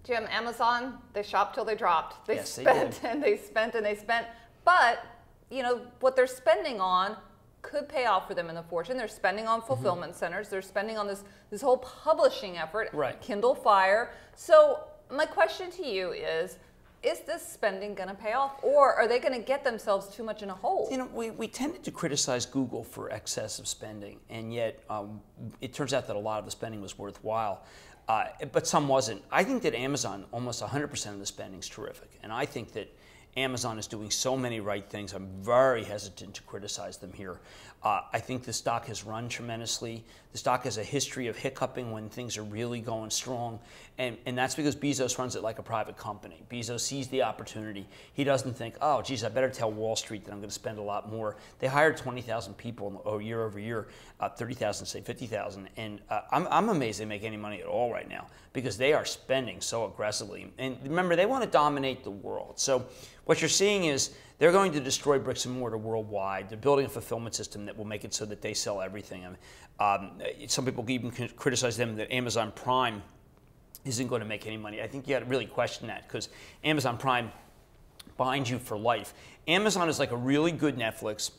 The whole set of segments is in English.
Jim, Amazon, they shopped till they dropped. They Yes, spent and they spent and they spent. But, you know, what they're spending on could pay off for them in the fortune. They're spending on fulfillment centers. They're spending on this whole publishing effort, right. Kindle Fire. So my question to you is this spending going to pay off, or are they going to get themselves too much in a hole? You know, we tended to criticize Google for excessive spending, and yet it turns out that a lot of the spending was worthwhile, but some wasn't. I think that Amazon, almost 100% of the spending is terrific, and I think that Amazon is doing so many right things. I'm very hesitant to criticize them here. I think the stock has run tremendously. The stock has a history of hiccuping when things are really going strong. And that's because Bezos runs it like a private company. Bezos sees the opportunity. He doesn't think, oh, geez, I better tell Wall Street that I'm going to spend a lot more. They hired 20,000 people year over year, 30,000, say 50,000. And I'm amazed they make any money at all right now because they are spending so aggressively. And remember, they want to dominate the world. So what you're seeing is they're going to destroy bricks and mortar worldwide. They're building a fulfillment system that will make it so that they sell everything. Some people even criticize them that Amazon Prime isn't going to make any money. I think you got to really question that because Amazon Prime binds you for life. Amazon is like a really good Netflix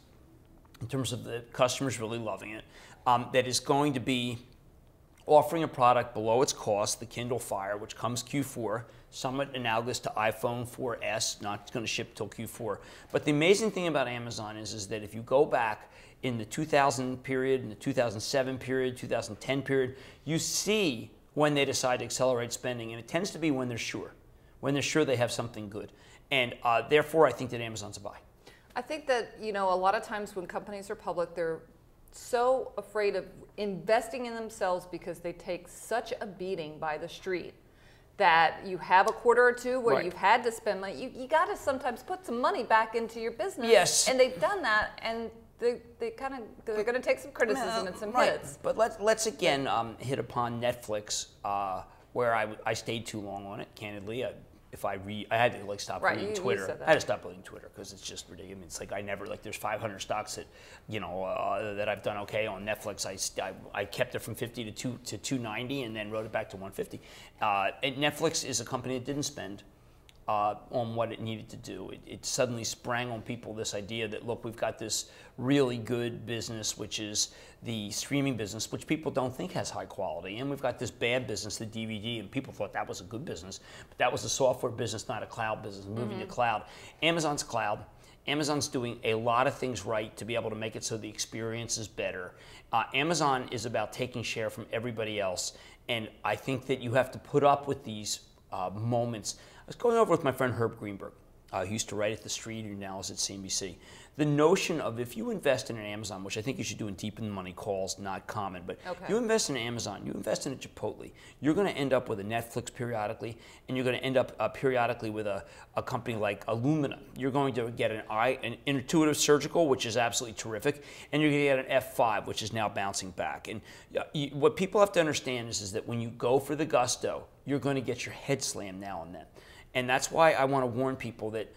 in terms of the customers really loving it, that is going to be offering a product below its cost, the Kindle Fire, which comes Q4, somewhat analogous to iPhone 4S, not going to ship till Q4. But the amazing thing about Amazon is that if you go back in the 2000 period, in the 2007 period, 2010 period, you see when they decide to accelerate spending, and it tends to be when they're sure they have something good. And therefore, I think that Amazon's a buy. I think that, you know, a lot of times when companies are public, they're so afraid of investing in themselves because they take such a beating by the street that you have a quarter or two where you've had to spend money. You got to sometimes put some money back into your business. Yes. And they've done that, and they're going to take some criticism and some hits. But let's again hit upon Netflix, where I stayed too long on it, candidly. I had to like stop reading Twitter. I had to stop reading Twitter because it's just ridiculous. I mean, it's like I never there's 500 stocks that that I've done okay on Netflix. I kept it from 50 to 290 and then wrote it back to 150. And Netflix is a company that didn't spend on what it needed to do. It suddenly sprang on people this idea that, look, we've got this really good business, which is the streaming business, which people don't think has high quality. And we've got this bad business, the DVD, and people thought that was a good business. But that was a software business, not a cloud business, moving to cloud. Amazon's cloud. Amazon's doing a lot of things right to be able to make it so the experience is better. Amazon is about taking share from everybody else. And I think that you have to put up with these moments. I was going over with my friend Herb Greenberg, who used to write at The Street and now is at CNBC. The notion of if you invest in an Amazon, which I think you should do in deep in the money calls, not common, but you invest in Amazon, you invest in a Chipotle, you're going to end up with a Netflix periodically, and you're going to end up periodically with a company like Illumina. You're going to get an Intuitive Surgical, which is absolutely terrific, and you're going to get an F5, which is now bouncing back. And what people have to understand is that when you go for the gusto, you're going to get your head slammed now and then. And that's why I want to warn people that,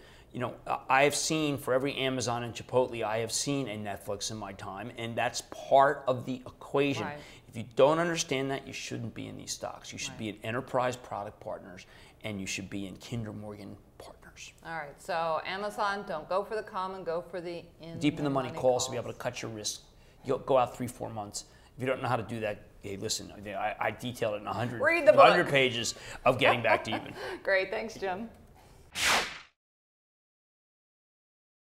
I have seen, for every Amazon and Chipotle, I have seen a Netflix in my time, and that's part of the equation. Right. If you don't understand that, you shouldn't be in these stocks. You should be in enterprise product partners, and you should be in Kinder Morgan partners. All right, so Amazon, don't go for the common, go for the deep in the money calls to be able to cut your risk. You'll go out 3-4 months. If you don't know how to do that, hey, listen, I detailed it in 100 pages of getting back to even. Great, thanks, Jim.